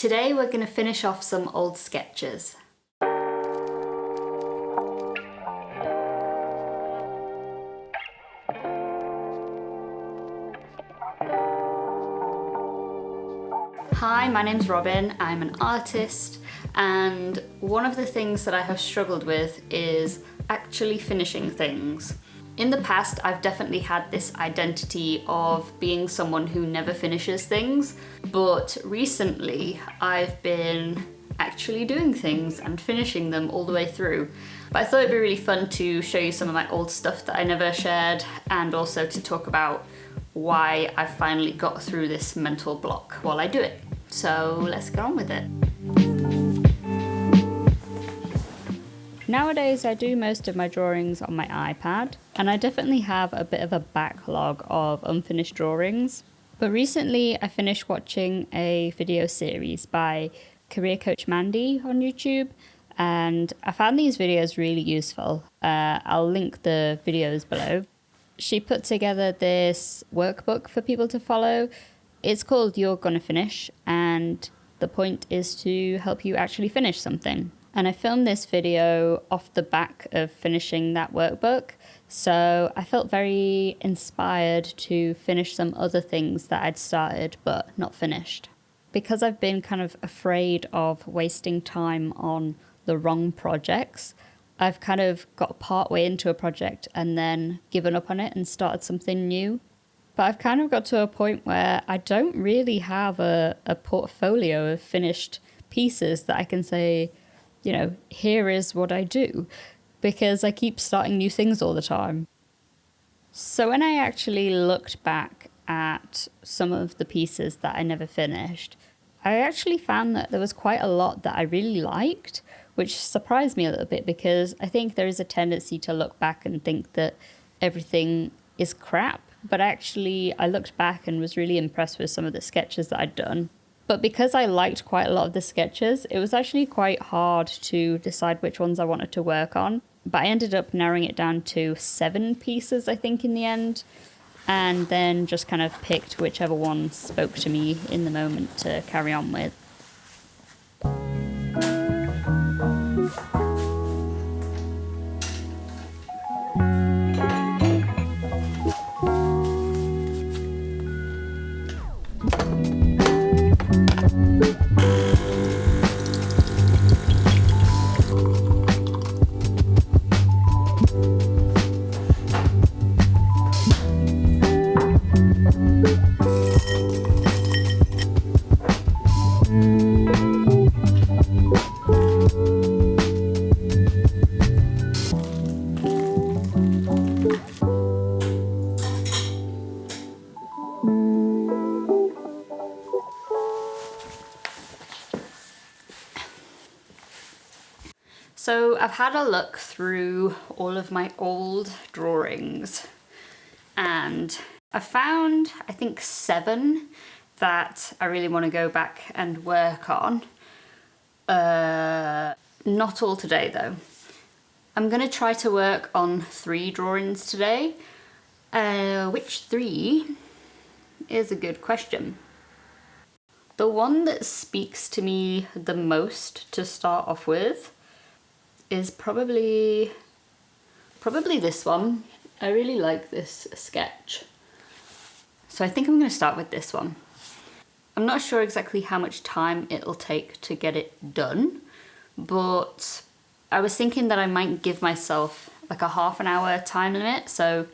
Today we're going to finish off some old sketches. Hi, my name's Robin, I'm an artist, and one of the things that I have struggled with is actually finishing things. In the past, I've definitely had this identity of being someone who never finishes things, but recently I've been actually doing things and finishing them all the way through. But I thought it'd be really fun to show you some of my old stuff that I never shared, and also to talk about why I finally got through this mental block while I do it. So let's get on with it. Nowadays I do most of my drawings on my iPad, and I definitely have a bit of a backlog of unfinished drawings. But recently I finished watching a video series by career coach Mandy on YouTube, and I found these videos really useful. I'll link the videos below. She put together this workbook for people to follow. It's called You're Gonna Finish, and the point is to help you actually finish something. And I filmed this video off the back of finishing that workbook, so I felt very inspired to finish some other things that I'd started but not finished. Because I've been kind of afraid of wasting time on the wrong projects, I've kind of got partway into a project and then given up on it and started something new. But I've kind of got to a point where I don't really have a portfolio of finished pieces that I can say, you know, here is what I do, because I keep starting new things all the time. So when I actually looked back at some of the pieces that I never finished, I actually found that there was quite a lot that I really liked, which surprised me a little bit, because I think there is a tendency to look back and think that everything is crap. But actually, I looked back and was really impressed with some of the sketches that I'd done. But because I liked quite a lot of the sketches, it was actually quite hard to decide which ones I wanted to work on. But I ended up narrowing it down to 7 pieces, I think, in the end. And then just kind of picked whichever one spoke to me in the moment to carry on with. So I've had a look through all of my old drawings, and I found, I think, 7 that I really want to go back and work on. Not all today though. I'm going to try to work on 3 drawings today. Which 3 is a good question. The one that speaks to me the most to start off with is probably this one. I really like this sketch. So I think I'm going to start with this one. I'm not sure exactly how much time it'll take to get it done, but I was thinking that I might give myself like a half an hour time limit, so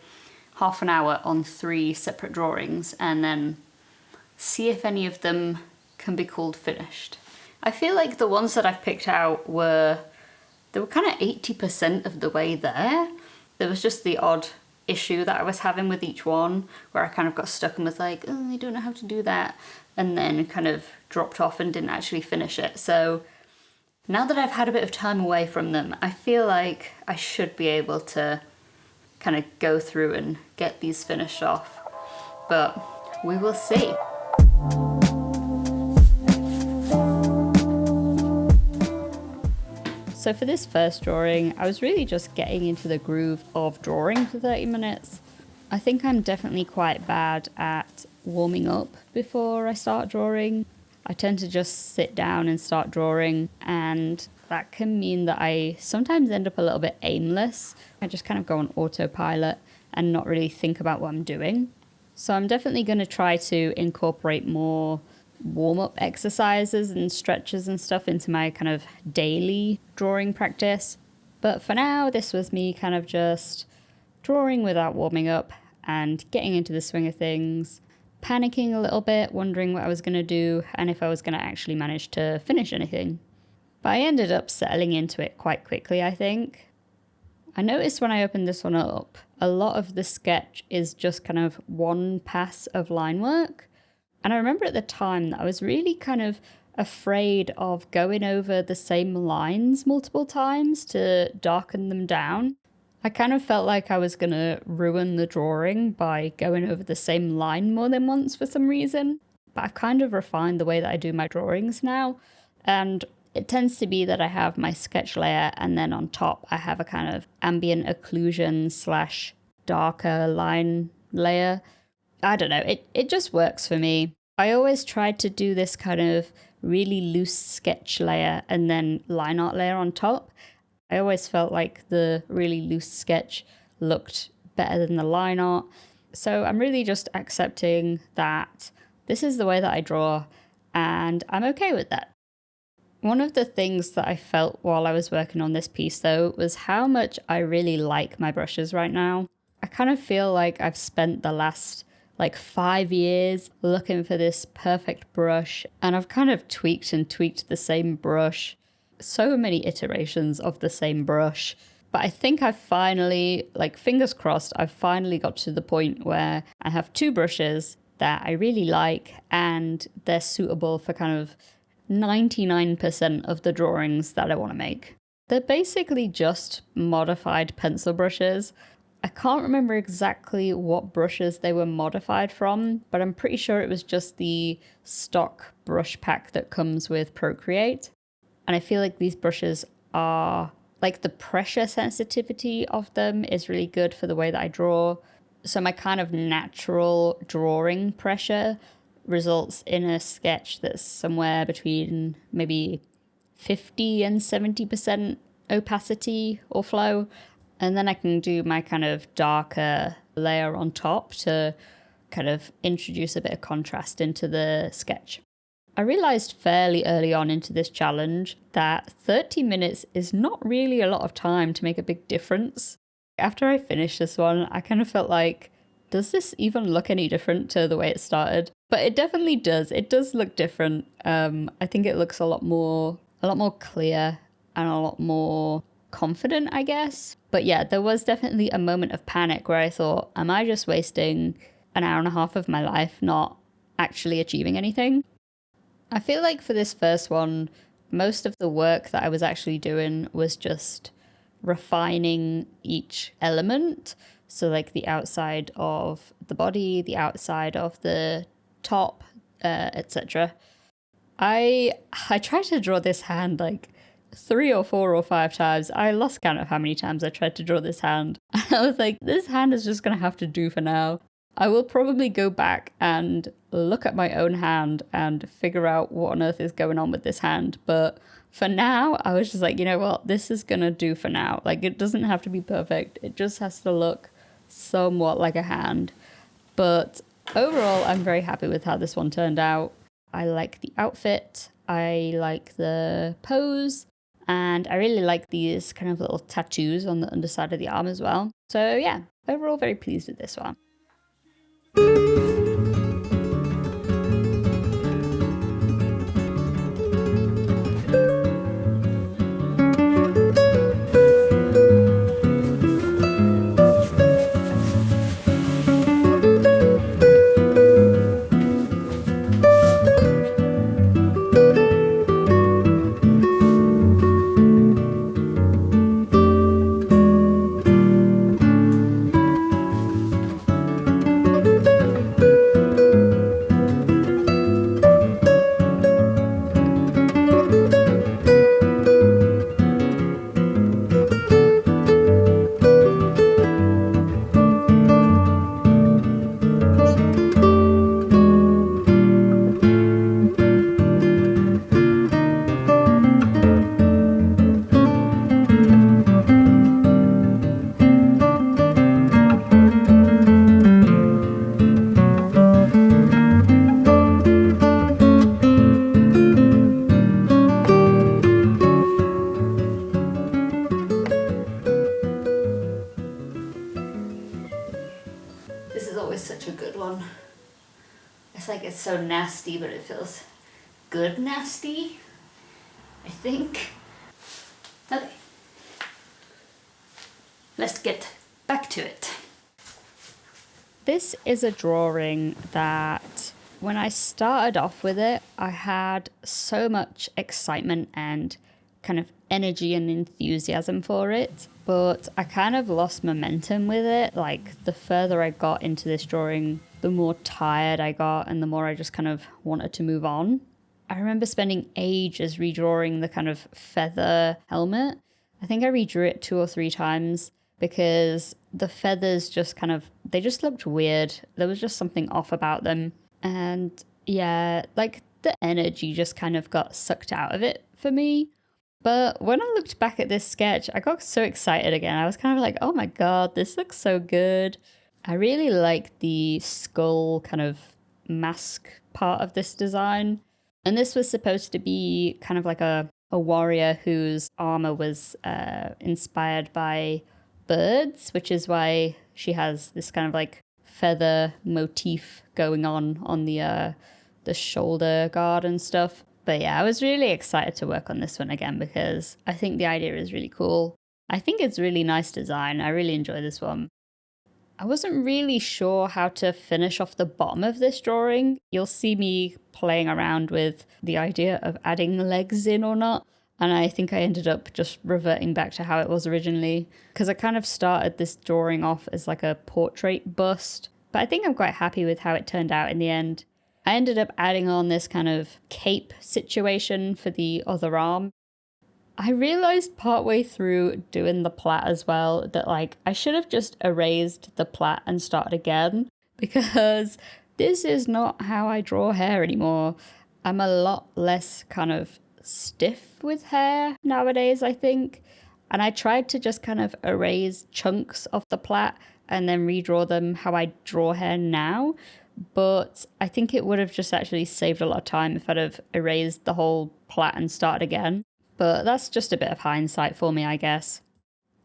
half an hour on 3 separate drawings, and then see if any of them can be called finished. I feel like the ones that I've picked out they were kind of 80% of the way there. There was just the odd issue that I was having with each one, where I kind of got stuck and was like, oh, I don't know how to do that, and then kind of dropped off and didn't actually finish it. So now that I've had a bit of time away from them, I feel like I should be able to kind of go through and get these finished off, but we will see. So for this first drawing, I was really just getting into the groove of drawing for 30 minutes. I think I'm definitely quite bad at warming up before I start drawing. I tend to just sit down and start drawing, and that can mean that I sometimes end up a little bit aimless. I just kind of go on autopilot and not really think about what I'm doing. So I'm definitely going to try to incorporate more warm-up exercises and stretches and stuff into my kind of daily drawing practice. But for now, this was me kind of just drawing without warming up and getting into the swing of things, panicking a little bit, wondering what I was going to do and if I was going to actually manage to finish anything. But I ended up settling into it quite quickly, I think. I noticed when I opened this one up, a lot of the sketch is just kind of one pass of line work. And I remember at the time that I was really kind of afraid of going over the same lines multiple times to darken them down. I kind of felt like I was going to ruin the drawing by going over the same line more than once for some reason. But I've kind of refined the way that I do my drawings now. And it tends to be that I have my sketch layer and then on top I have a kind of ambient occlusion / darker line layer. I don't know, it just works for me. I always tried to do this kind of really loose sketch layer and then line art layer on top. I always felt like the really loose sketch looked better than the line art. So I'm really just accepting that this is the way that I draw and I'm okay with that. One of the things that I felt while I was working on this piece though was how much I really like my brushes right now. I kind of feel like I've spent the last 5 years looking for this perfect brush, and I've kind of tweaked the same brush. So many iterations of the same brush. But I think I've finally, fingers crossed, I've finally got to the point where I have 2 brushes that I really like and they're suitable for kind of 99% of the drawings that I want to make. They're basically just modified pencil brushes. I can't remember exactly what brushes they were modified from, but I'm pretty sure it was just the stock brush pack that comes with Procreate. And I feel like these brushes are, the pressure sensitivity of them is really good for the way that I draw. So my kind of natural drawing pressure results in a sketch that's somewhere between maybe 50 and 70% opacity or flow. And then I can do my kind of darker layer on top to kind of introduce a bit of contrast into the sketch. I realized fairly early on into this challenge that 30 minutes is not really a lot of time to make a big difference. After I finished this one, I kind of felt like, does this even look any different to the way it started? But it definitely does. It does look different. I think it looks a lot more clear and a lot more confident, I guess. But yeah, there was definitely a moment of panic where I thought, am I just wasting an hour and a half of my life not actually achieving anything? I feel like for this first one, most of the work that I was actually doing was just refining each element. So the outside of the body, the outside of the top, etc. I tried to draw this hand 3 or 4 or 5 times. I lost count of how many times I tried to draw this hand. I was like, this hand is just going to have to do for now. I will probably go back and look at my own hand and figure out what on earth is going on with this hand. But for now, I was just like, you know what, this is going to do for now. It doesn't have to be perfect. It just has to look somewhat like a hand. But overall, I'm very happy with how this one turned out. I like the outfit. I like the pose. And I really like these kind of little tattoos on the underside of the arm as well. So yeah, overall very pleased with this one. nasty, but it feels good nasty, I think. Okay. Let's get back to it. This is a drawing that when I started off with it, I had so much excitement and kind of energy and enthusiasm for it, but I kind of lost momentum with it. Like, the further I got into this drawing, the more tired I got and the more I just kind of wanted to move on. I remember spending ages redrawing the kind of feather helmet. I think I redrew it 2 or 3 times because the feathers just kind of, they just looked weird. There was just something off about them. And yeah, like the energy just kind of got sucked out of it for me. But when I looked back at this sketch, I got so excited again. I was kind of like, oh my God, this looks so good. I really like the skull kind of mask part of this design. And this was supposed to be kind of like a warrior whose armor was inspired by birds, which is why she has this kind of like feather motif going on the shoulder guard and stuff. But yeah, I was really excited to work on this one again because I think the idea is really cool. I think it's really nice design. I really enjoy this one. I wasn't really sure how to finish off the bottom of this drawing. You'll see me playing around with the idea of adding legs in or not. And I think I ended up just reverting back to how it was originally, because I kind of started this drawing off as like a portrait bust. But I think I'm quite happy with how it turned out in the end. I ended up adding on this kind of cape situation for the other arm. I realized partway through doing the plait as well that like I should have just erased the plait and started again, because this is not how I draw hair anymore. I'm a lot less kind of stiff with hair nowadays, I think. And I tried to just kind of erase chunks of the plait and then redraw them how I draw hair now. But I think it would have just actually saved a lot of time if I'd have erased the whole plait and started again. But that's just a bit of hindsight for me, I guess.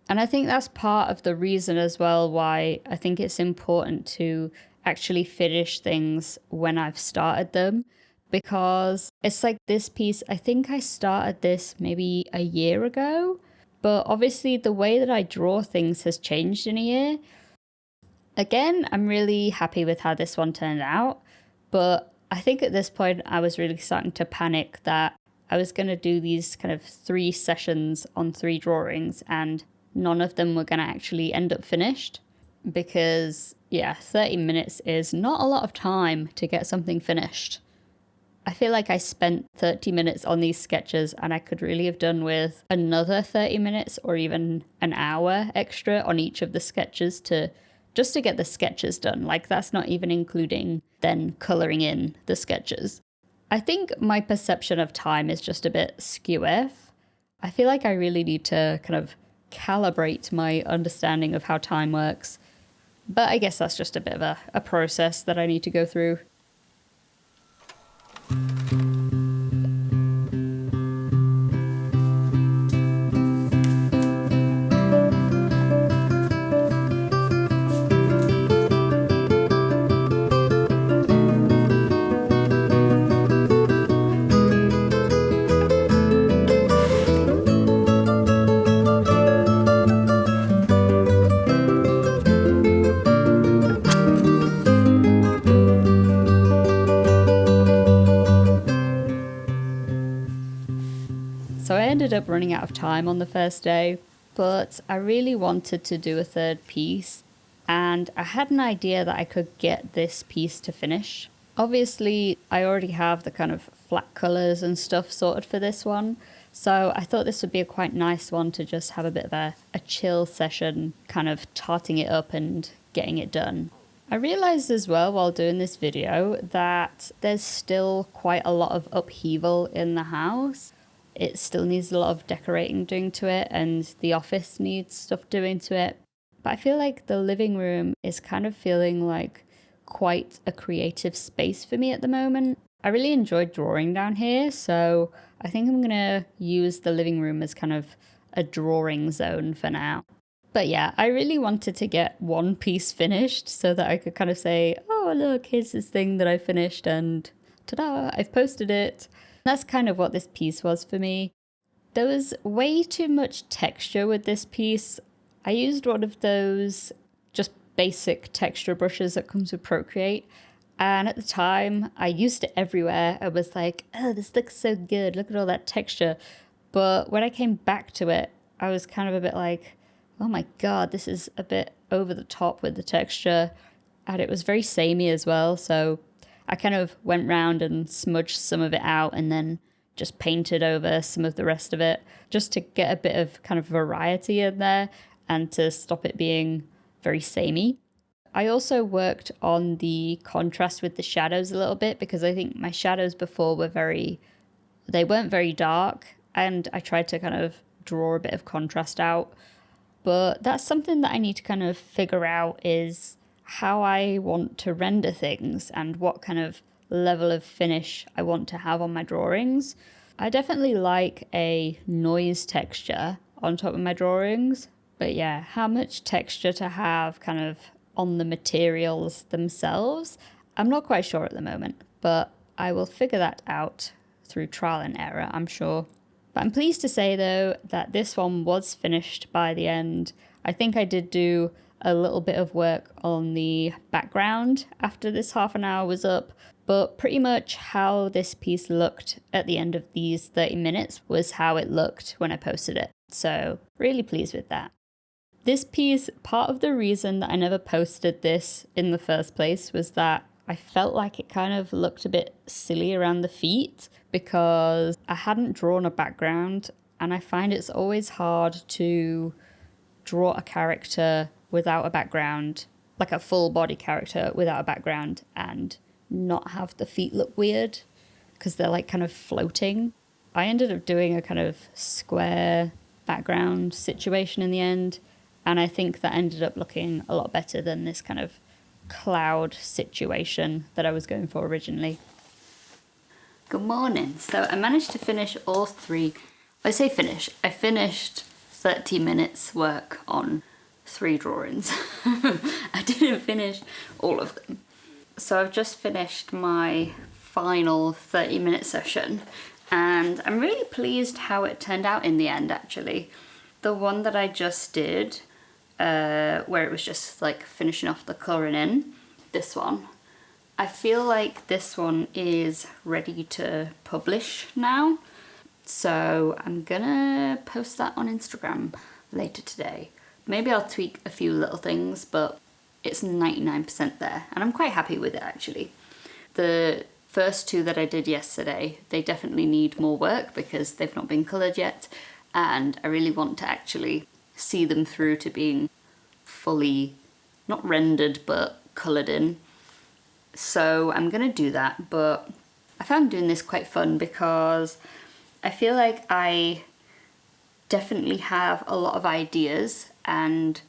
And I think that's part of the reason as well why I think it's important to actually finish things when I've started them. Because it's like this piece, I think I started this maybe a year ago. But obviously the way that I draw things has changed in a year. Again, I'm really happy with how this one turned out. But I think at this point I was really starting to panic that I was going to do these kind of 3 sessions on 3 drawings and none of them were going to actually end up finished. Because, yeah, 30 minutes is not a lot of time to get something finished. I feel like I spent 30 minutes on these sketches and I could really have done with another 30 minutes or even an hour extra on each of the sketches just to get the sketches done. Like, that's not even including then coloring in the sketches. I think my perception of time is just a bit skew-off. I feel like I really need to kind of calibrate my understanding of how time works. But I guess that's just a bit of a process that I need to go through. So I ended up running out of time on the first day, but I really wanted to do a 3rd piece, and I had an idea that I could get this piece to finish. Obviously, I already have the kind of flat colours and stuff sorted for this one, so I thought this would be a quite nice one to just have a bit of a chill session, kind of tarting it up and getting it done. I realised as well while doing this video that there's still quite a lot of upheaval in the house. It still needs a lot of decorating doing to it, and the office needs stuff doing to it. But I feel like the living room is kind of feeling like quite a creative space for me at the moment. I really enjoyed drawing down here, so I think I'm gonna use the living room as kind of a drawing zone for now. But yeah, I really wanted to get one piece finished so that I could kind of say, oh look, here's this thing that I finished and ta-da, I've posted it. That's kind of what this piece was for me. There was way too much texture with this piece. I used one of those just basic texture brushes that comes with Procreate. And at the time, I used it everywhere. I was like, oh, this looks so good. Look at all that texture. But when I came back to it, I was kind of a bit like, oh my God, this is a bit over the top with the texture. And it was very samey as well. So I kind of went round and smudged some of it out and then just painted over some of the rest of it just to get a bit of kind of variety in there and to stop it being very samey. I also worked on the contrast with the shadows a little bit because I think my shadows before they weren't very dark, and I tried to kind of draw a bit of contrast out. But that's something that I need to kind of figure out, is how I want to render things and what kind of level of finish I want to have on my drawings. I definitely like a noise texture on top of my drawings, but yeah, how much texture to have kind of on the materials themselves, I'm not quite sure at the moment, but I will figure that out through trial and error, I'm sure. But I'm pleased to say, though, that this one was finished by the end. I think I did do a little bit of work on the background after this half an hour was up, but pretty much how this piece looked at the end of these 30 minutes was how it looked when I posted it. So really pleased with that. This piece, part of the reason that I never posted this in the first place was that I felt like it kind of looked a bit silly around the feet because I hadn't drawn a background, and I find it's always hard to draw a character without a background, like a full body character without a background, and not have the feet look weird because they're like kind of floating. I ended up doing a kind of square background situation in the end, and I think that ended up looking a lot better than this kind of cloud situation that I was going for originally. Good morning. So I managed to finish all three. I say finish. I finished 30 minutes work on 3 drawings. I didn't finish all of them. So I've just finished my final 30-minute session, and I'm really pleased how it turned out in the end, actually. The one that I just did, where it was just like finishing off the colouring in, this one, I feel like this one is ready to publish now. So I'm gonna post that on Instagram later today. Maybe I'll tweak a few little things, but it's 99% there, and I'm quite happy with it, actually. The first 2 that I did yesterday, they definitely need more work because they've not been coloured yet, and I really want to actually see them through to being fully, not rendered, but coloured in. So I'm gonna do that, but I found doing this quite fun because I feel like I definitely have a lot of ideas, and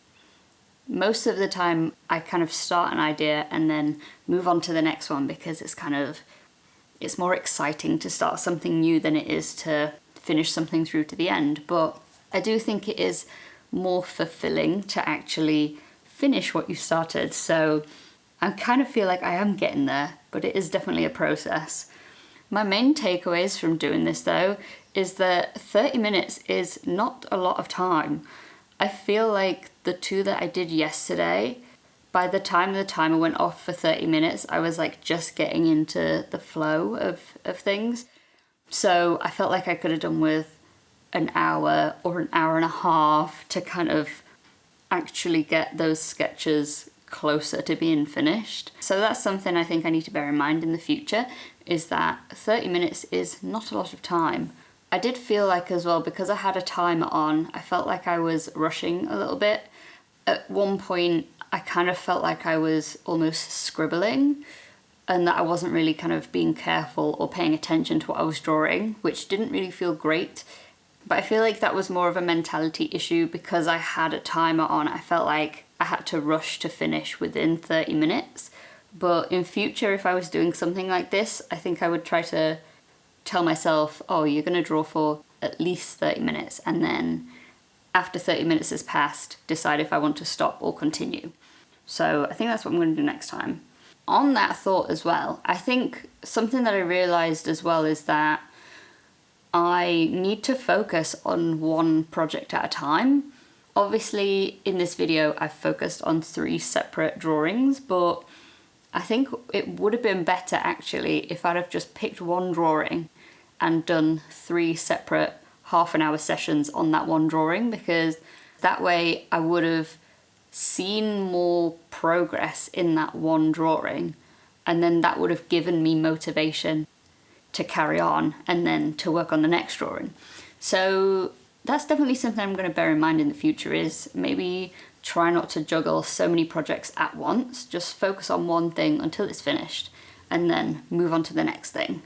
most of the time I kind of start an idea and then move on to the next one because it's more exciting to start something new than it is to finish something through to the end. But I do think it is more fulfilling to actually finish what you started. So I kind of feel like I am getting there, but it is definitely a process. My main takeaways from doing this, though, is that 30 minutes is not a lot of time. I feel like the 2 that I did yesterday, by the time the timer went off for 30 minutes, I was like just getting into the flow of things. So I felt like I could have done with an hour or an hour and a half to kind of actually get those sketches closer to being finished. So that's something I think I need to bear in mind in the future, is that 30 minutes is not a lot of time. I did feel like as well, because I had a timer on, I felt like I was rushing a little bit. At one point, I kind of felt like I was almost scribbling and that I wasn't really kind of being careful or paying attention to what I was drawing, which didn't really feel great. But I feel like that was more of a mentality issue because I had a timer on. I felt like I had to rush to finish within 30 minutes. But in future, if I was doing something like this, I think I would try to tell myself, oh, you're going to draw for at least 30 minutes. And then after 30 minutes has passed, decide if I want to stop or continue. So I think that's what I'm going to do next time. on that thought as well, I think something that I realized as well is that I need to focus on one project at a time. Obviously, in this video, I've focused on 3 separate drawings, but I think it would have been better actually if I'd have just picked one drawing and done 3 separate half-an-hour sessions on that one drawing, because that way I would have seen more progress in that one drawing, and then that would have given me motivation to carry on and then to work on the next drawing. So that's definitely something I'm going to bear in mind in the future, is maybe try not to juggle so many projects at once. Just focus on one thing until it's finished and then move on to the next thing.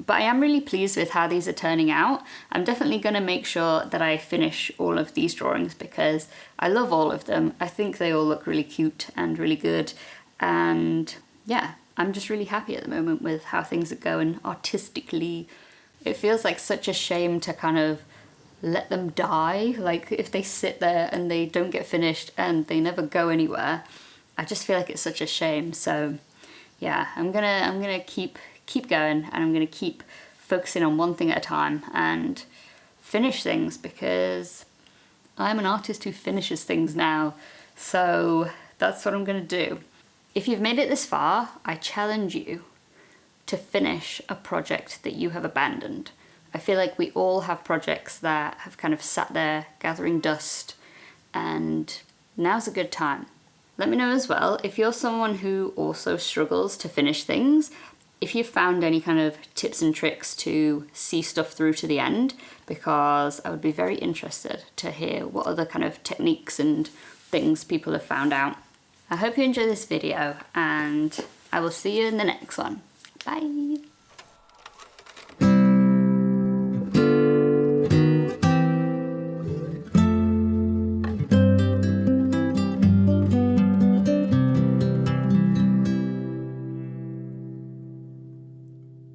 But I am really pleased with how these are turning out. I'm definitely going to make sure that I finish all of these drawings because I love all of them. I think they all look really cute and really good, and yeah, I'm just really happy at the moment with how things are going artistically. It feels like such a shame to kind of let them die. Like if they sit there and they don't get finished and they never go anywhere, I just feel like it's such a shame. So yeah, I'm gonna keep going, and I'm gonna keep focusing on one thing at a time and finish things, because I'm an artist who finishes things now. So that's what I'm gonna do. If you've made it this far, I challenge you to finish a project that you have abandoned. I feel like we all have projects that have kind of sat there gathering dust, and now's a good time. Let me know as well if you're someone who also struggles to finish things, if you've found any kind of tips and tricks to see stuff through to the end, because I would be very interested to hear what other kind of techniques and things people have found out. I hope you enjoy this video, and I will see you in the next one. Bye!